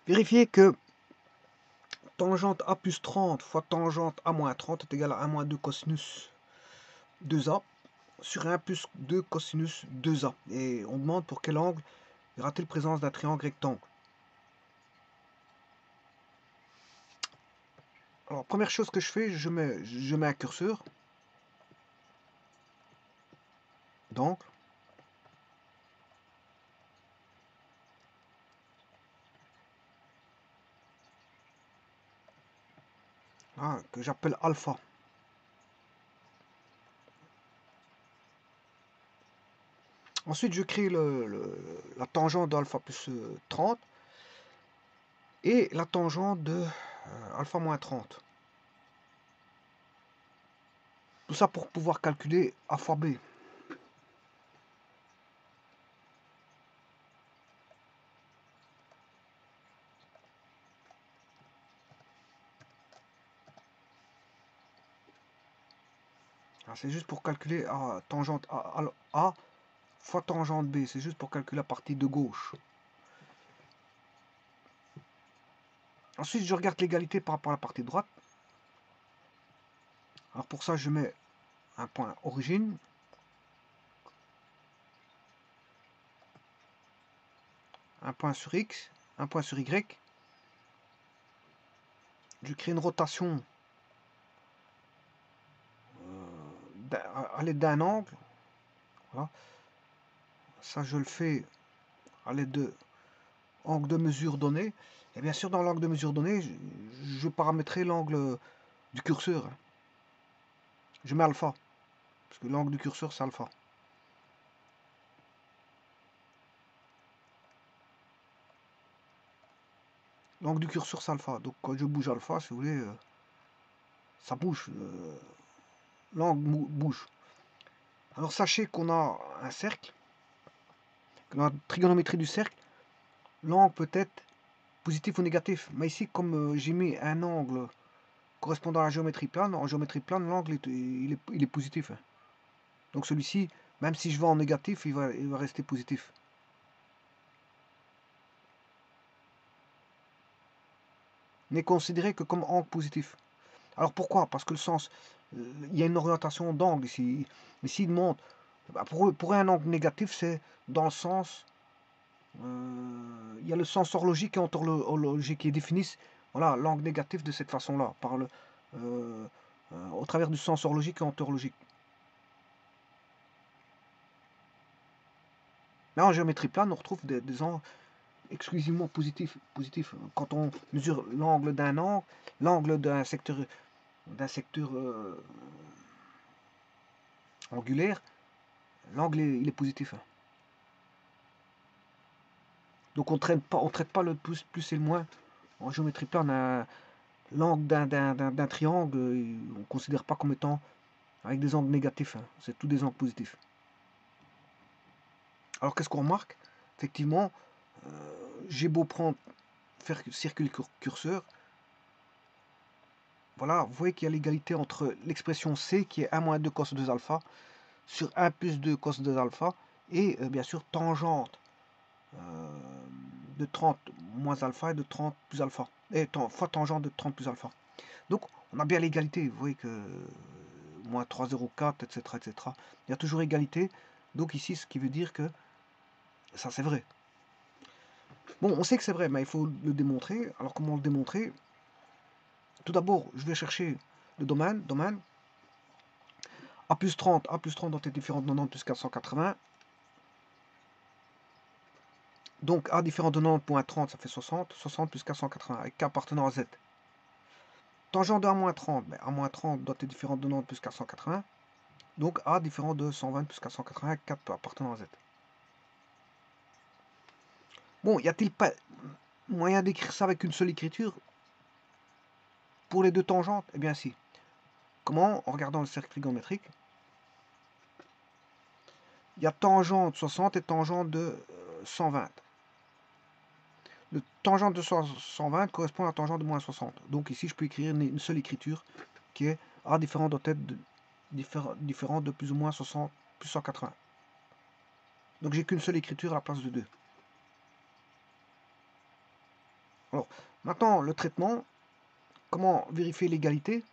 Vérifiez que tangente A plus 30 fois tangente A moins 30 est égal à 1 moins 2 cosinus 2A sur 1 plus 2 cosinus 2A. Et on demande pour quel angle y aura-t-il présence d'un triangle rectangle. Alors, première chose que je fais, je mets un curseur d'angle. Que j'appelle alpha. Ensuite, je crée la tangente d'alpha plus 30 et la tangente de alpha moins 30. Tout ça pour pouvoir calculer A fois B. C'est juste pour calculer tangente A fois tangente B. C'est juste pour calculer la partie de gauche. Ensuite, je regarde l'égalité par rapport à la partie droite. Alors pour ça, je mets un point origine. Un point sur X. Un point sur Y. Je crée une rotation à l'aide d'un angle. Voilà. Ça, je le fais à l'aide de angle de mesure donné. Et bien sûr, dans l'angle de mesure donné, je paramétrerai l'angle du curseur. Je mets alpha. Parce que l'angle du curseur, c'est alpha. L'angle du curseur, c'est alpha. Donc, quand je bouge alpha, si vous voulez, ça bouge. L'angle bouge. Alors, sachez qu'on a un cercle. Dans la trigonométrie du cercle, l'angle peut être positif ou négatif. Mais ici, comme j'ai mis un angle correspondant à la géométrie plane, en géométrie plane, l'angle il est positif. Donc celui-ci, même si je vais en négatif, il va rester positif. N'est considéré que comme angle positif. Alors pourquoi? Parce que le sens, il y a une orientation d'angle ici. Ici, il montre, pour un angle négatif, c'est dans le sens, il y a le sens horlogique et ontologique qui définissent voilà, l'angle négatif de cette façon-là, au travers du sens horlogique et ontologique. Là, en géométrie plane, on retrouve des angles exclusivement positifs. Quand on mesure l'angle d'un angle, l'angle d'un secteur angulaire, l'angle il est positif. Donc on traite pas le plus et le moins. En géométrie plane, l'angle d'un triangle, on ne considère pas comme étant avec des angles négatifs. C'est tous des angles positifs. Alors qu'est-ce qu'on remarque? Effectivement, j'ai beau faire circuler le curseur, voilà, vous voyez qu'il y a l'égalité entre l'expression C qui est 1 moins 2 cos 2 alpha sur 1 plus 2 cos 2 alpha et bien sûr tangente de 30 moins alpha et de 30 plus alpha et fois tangente de 30 plus alpha. Donc on a bien l'égalité, vous voyez que moins 3,04 etc. etc. Il y a toujours égalité, donc ici ce qui veut dire que ça c'est vrai. Bon, on sait que c'est vrai, mais il faut le démontrer. Alors comment le démontrer? Tout d'abord, je vais chercher le domaine. A plus 30 doit être différent de 90 plus 480. Donc A différent de 90.30, ça fait 60. 60 plus 480, avec K appartenant à Z. Tangente de A-30, mais A-30 doit être différent de 90 plus 480. Donc A différent de 120 plus 480, avec K appartenant à Z. Bon, y a-t-il pas moyen d'écrire ça avec une seule écriture pour les deux tangentes? Eh bien si. Comment? En regardant le cercle trigonométrique. Il y a tangente 60 et tangente de 120. Le tangente de 120 correspond à la tangente de moins 60. Donc ici, je peux écrire une seule écriture qui est A différent doit être différent de plus ou moins 60 plus 180. Donc j'ai qu'une seule écriture à la place de 2. Alors, maintenant, le traitement, comment vérifier l'égalité?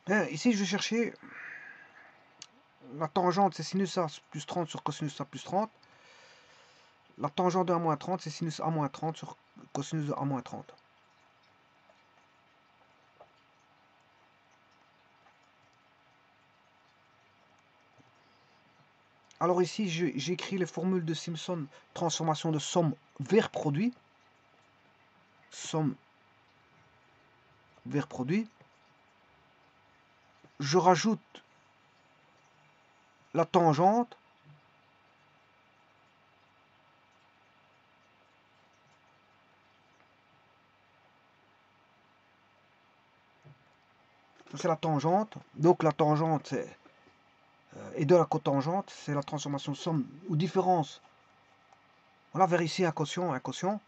Bien, ici, je vais chercher la tangente, c'est sinus A plus 30 sur cosinus A plus 30. La tangente de A moins 30, c'est sinus A moins 30 sur cosinus de A moins 30. Alors ici, j'écris les formules de Simpson, transformation de somme vers produit. Somme vers produit. Je rajoute la tangente. C'est la tangente. Donc la tangente, c'est et de la cotangente, c'est la transformation de somme ou différence. Voilà, vers ici un quotient, un quotient.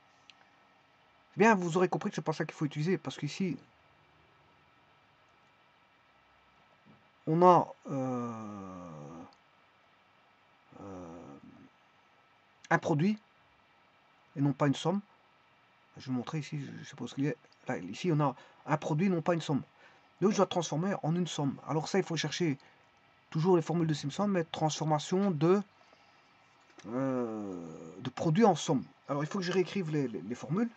Eh bien, vous aurez compris que c'est pas ça qu'il faut utiliser, parce qu'ici, on a un produit et non pas une somme. Je vais vous montrer ici, je suppose qu'il y a. Là, ici, on a un produit, non pas une somme. Donc, je dois transformer en une somme. Alors, ça, il faut chercher toujours les formules de Simpson, mais transformation de produit en somme. Alors, il faut que je réécrive les formules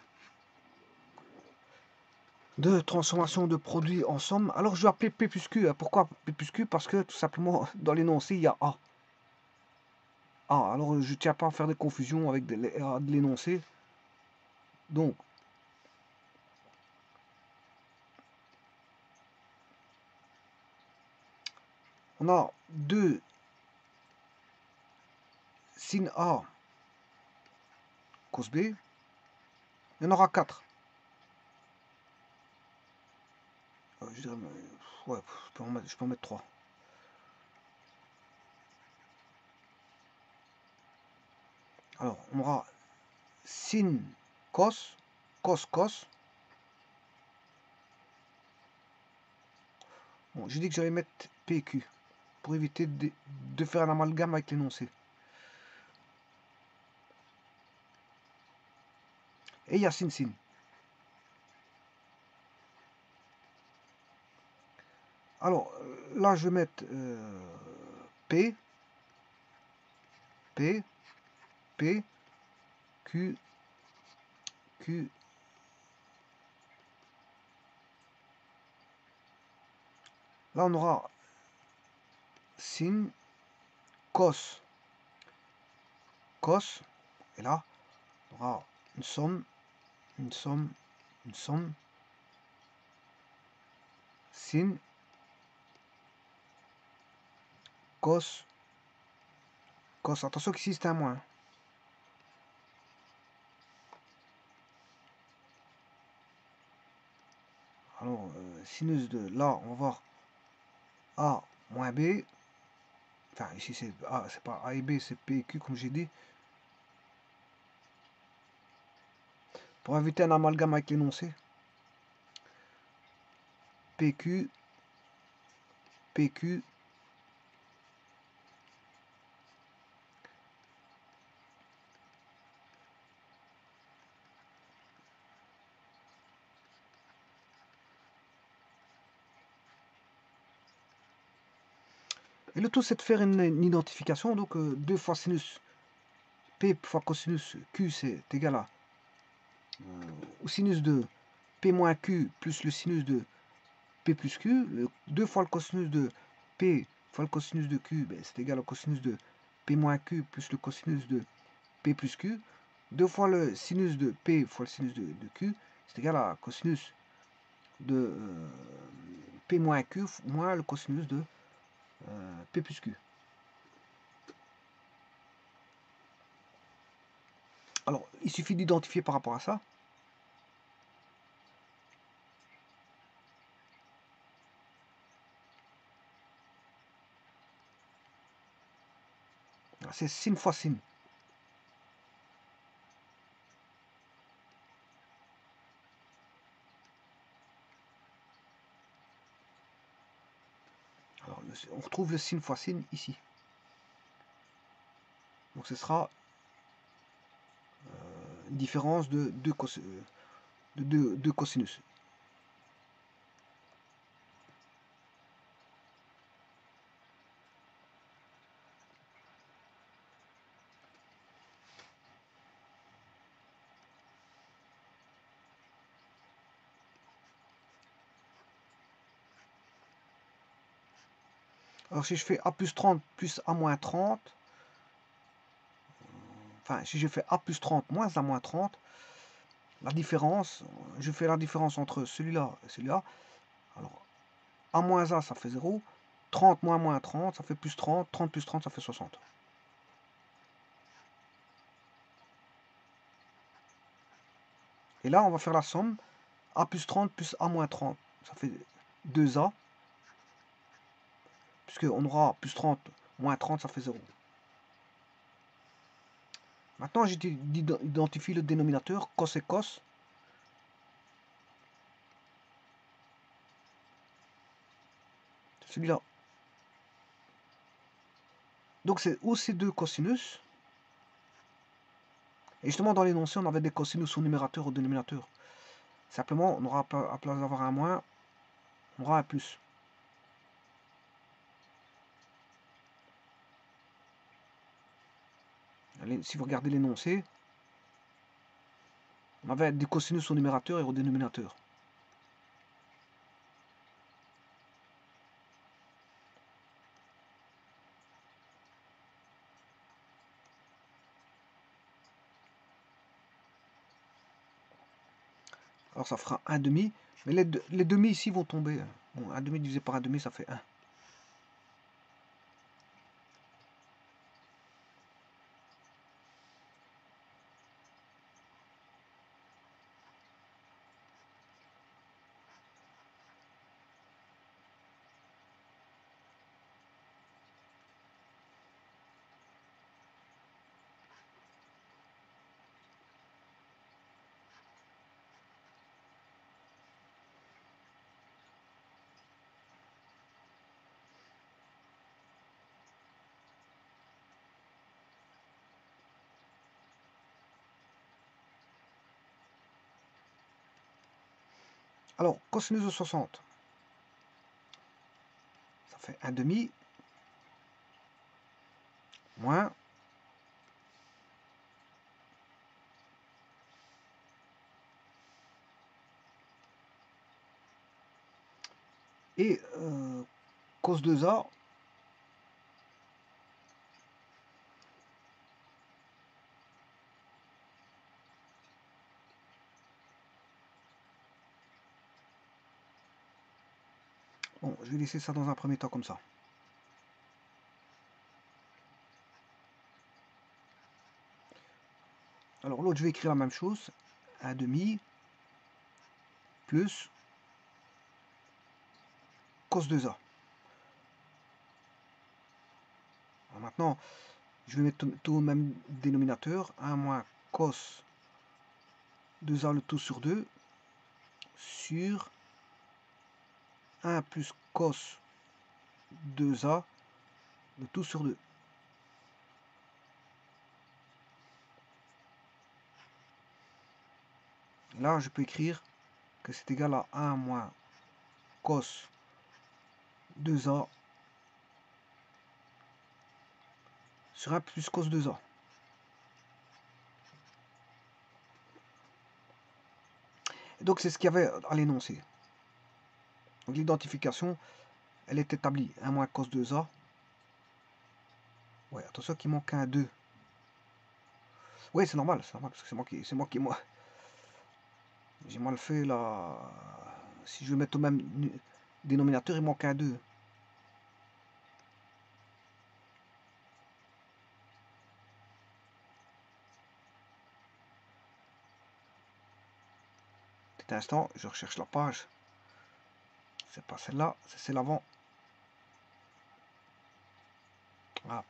de transformation de produit en somme. Alors, je vais appeler P plus Q. Pourquoi P plus Q? Parce que, tout simplement, dans l'énoncé, il y a A. Alors je ne tiens pas à faire de confusion avec de l'énoncé. Donc, on a 2 sin A cos B. Il y en aura 4. Je dirais, ouais, je peux en mettre 3. Alors, on aura sin cos, cos cos. Bon, j'ai dit que j'allais mettre PQ pour éviter de faire un amalgame avec l'énoncé. Et il y a sin sin. Alors, là, je vais mettre P, P, P, Q, Q. Là, on aura sin, cos, cos. Et là, on aura une somme, une somme, une somme, sin, cos, cos. Attention qu'ici c'est un moins. Alors, sinus de là, on va voir A moins B. Enfin, ici c'est A, c'est pas A et B, c'est P et Q comme j'ai dit. Pour éviter un amalgame avec l'énoncé. PQ, PQ. Et le tout, c'est de faire une identification. Donc, 2 fois sinus P fois cosinus Q, c'est égal à au sinus de P moins Q plus le sinus de P plus Q. 2 fois le cosinus de P fois le cosinus de Q, ben, c'est égal au cosinus de P moins Q plus le cosinus de P plus Q. 2 fois le sinus de P fois le sinus de Q, c'est égal à cosinus de P moins Q moins le cosinus de P plus Q. Alors, il suffit d'identifier par rapport à ça. C'est sin fois sin. on retrouve le sin fois sin ici. Donc ce sera une différence de 2 cosinus. Alors si je fais a plus 30 plus a moins 30, enfin si je fais a plus 30 moins a moins 30, la différence, je fais la différence entre celui-là et celui-là. Alors a moins a ça fait 0, 30 moins 30 ça fait plus 30, 30 plus 30 ça fait 60. Et là on va faire la somme, a plus 30 plus a moins 30, ça fait 2a, puisqu'on aura plus 30 moins 30 ça fait 0. Maintenant j'identifie le dénominateur, cos et cos. Celui-là. Donc c'est aussi 2 cosinus. Et justement dans l'énoncé on avait des cosinus au numérateur, au dénominateur. Simplement on aura à place d'avoir un moins, on aura un plus. Si vous regardez l'énoncé, on avait des cosinus au numérateur et au dénominateur. Alors ça fera 1 demi, mais les demi ici vont tomber. Bon, 1 demi divisé par 1 demi, ça fait 1. Alors, cosinus de 60, ça fait 1 demi, moins, et cos 2a, bon, je vais laisser ça dans un premier temps comme ça. Alors l'autre, je vais écrire la même chose, 1 demi, plus cos 2a. Alors maintenant, je vais mettre tout au même dénominateur, 1 moins cos 2a le tout sur 2, sur 1 plus cos 2a le tout sur 2. Là, je peux écrire que c'est égal à 1 moins cos 2a sur 1 plus cos 2a. Et donc c'est ce qu'il y avait à l'énoncé. Donc l'identification, elle est établie. 1 moins cos 2a. Ouais, attention qu'il manque un 2. Ouais, c'est normal, parce que moi. J'ai mal fait là. Si je veux mettre au même dénominateur, il manque un 2. Petit instant, je recherche la page. C'est pas celle-là, c'est l'avant. Voilà.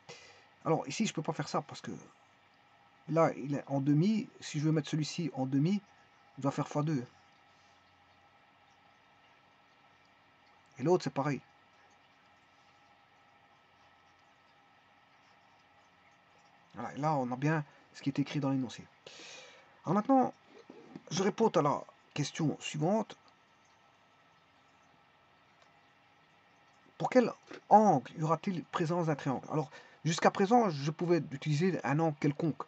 Alors ici, je peux pas faire ça parce que là, il est en demi. Si je veux mettre celui-ci en demi, je dois faire x2. Et l'autre, c'est pareil. Voilà, et là, on a bien ce qui est écrit dans l'énoncé. Alors maintenant, je réponds à la question suivante. Pour quel angle y aura-t-il présence d'un triangle? Alors, jusqu'à présent, je pouvais utiliser un angle quelconque.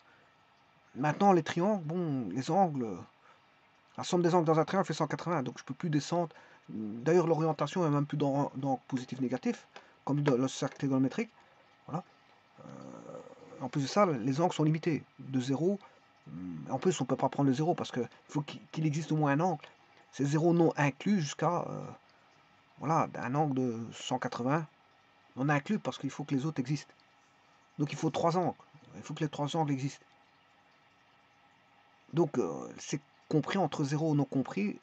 Maintenant, les triangles, bon, les angles, la somme des angles dans un triangle fait 180, donc je ne peux plus descendre. D'ailleurs, l'orientation est même plus dans positif-négatif, comme dans le cercle trigonométrique. Voilà. En plus de ça, les angles sont limités de 0. En plus, on ne peut pas prendre le 0 parce qu'il faut qu'il existe au moins un angle. C'est 0 non inclus jusqu'à voilà, un angle de 180 non inclus parce qu'il faut que les autres existent. Donc il faut 3 angles. Il faut que les 3 angles existent. Donc c'est compris entre 0 non compris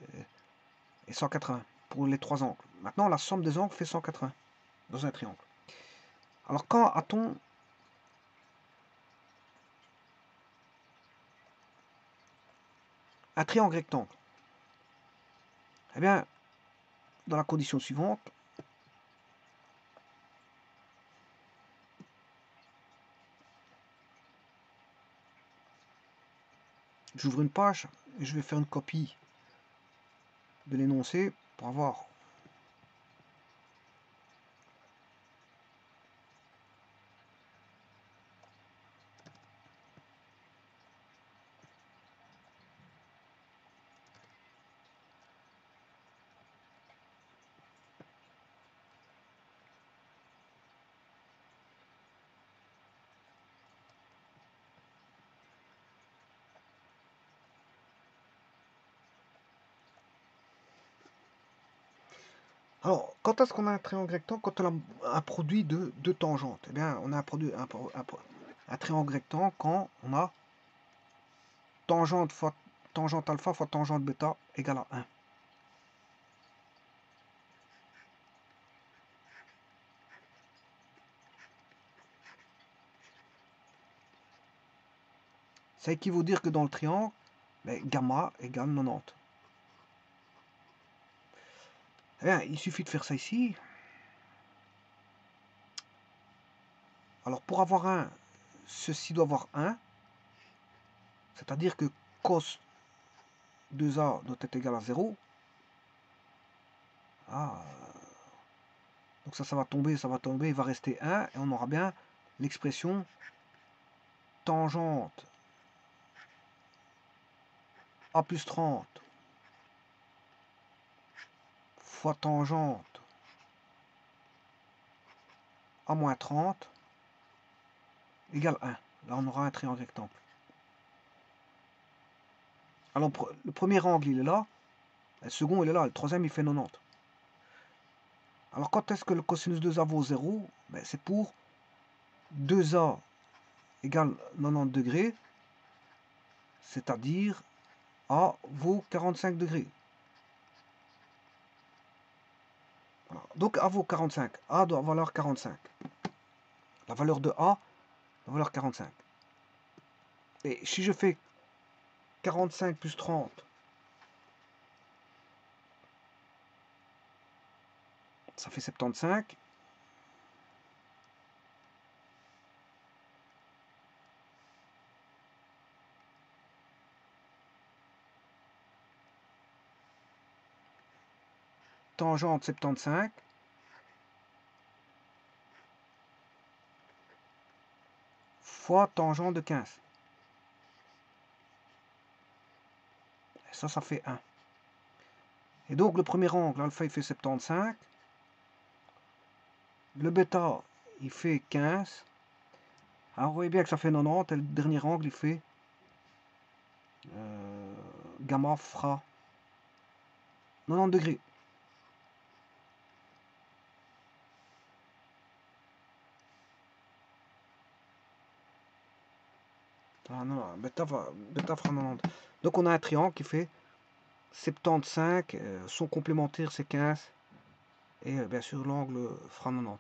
et 180 pour les 3 angles. Maintenant, la somme des angles fait 180 dans un triangle. Alors quand a-t-on un triangle rectangle? Eh bien, dans la condition suivante, j'ouvre une page et je vais faire une copie de l'énoncé pour avoir alors, quand est-ce qu'on a un triangle rectangle? Quand on a un produit de deux tangentes. Eh bien, on a un triangle rectangle quand on a tangente fois tangente alpha fois tangente bêta égale à 1. Ça équivaut à dire que dans le triangle, gamma égale 90. Eh bien, il suffit de faire ça ici. Alors, pour avoir 1, ceci doit avoir 1. C'est-à-dire que cos 2a doit être égal à 0. Ah, donc ça va tomber, il va rester 1. Et on aura bien l'expression tangente a plus 30 fois tangente a moins 30 égale 1. Là, on aura un triangle rectangle. Alors, le premier angle, il est là. Le second, il est là. Le troisième, il fait 90. Alors, quand est-ce que le cosinus 2a vaut 0? C'est pour 2a égale 90 degrés, c'est-à-dire a vaut 45 degrés. Voilà. Donc, a vaut 45. A doit valoir 45. La valeur de a doit valoir 45. Et si je fais 45 plus 30, ça fait 75. Tangente 75 fois tangente de 15. Et ça fait 1. Et donc le premier angle, alpha, il fait 75. Le bêta, il fait 15. Alors vous voyez bien que ça fait 90. Et le dernier angle, il fait gamma fera 90 degrés. Ah non, bêta fera 90. Donc on a un triangle qui fait 75, son complémentaire c'est 15, et bien sûr l'angle fera 90.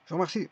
Je vous remercie.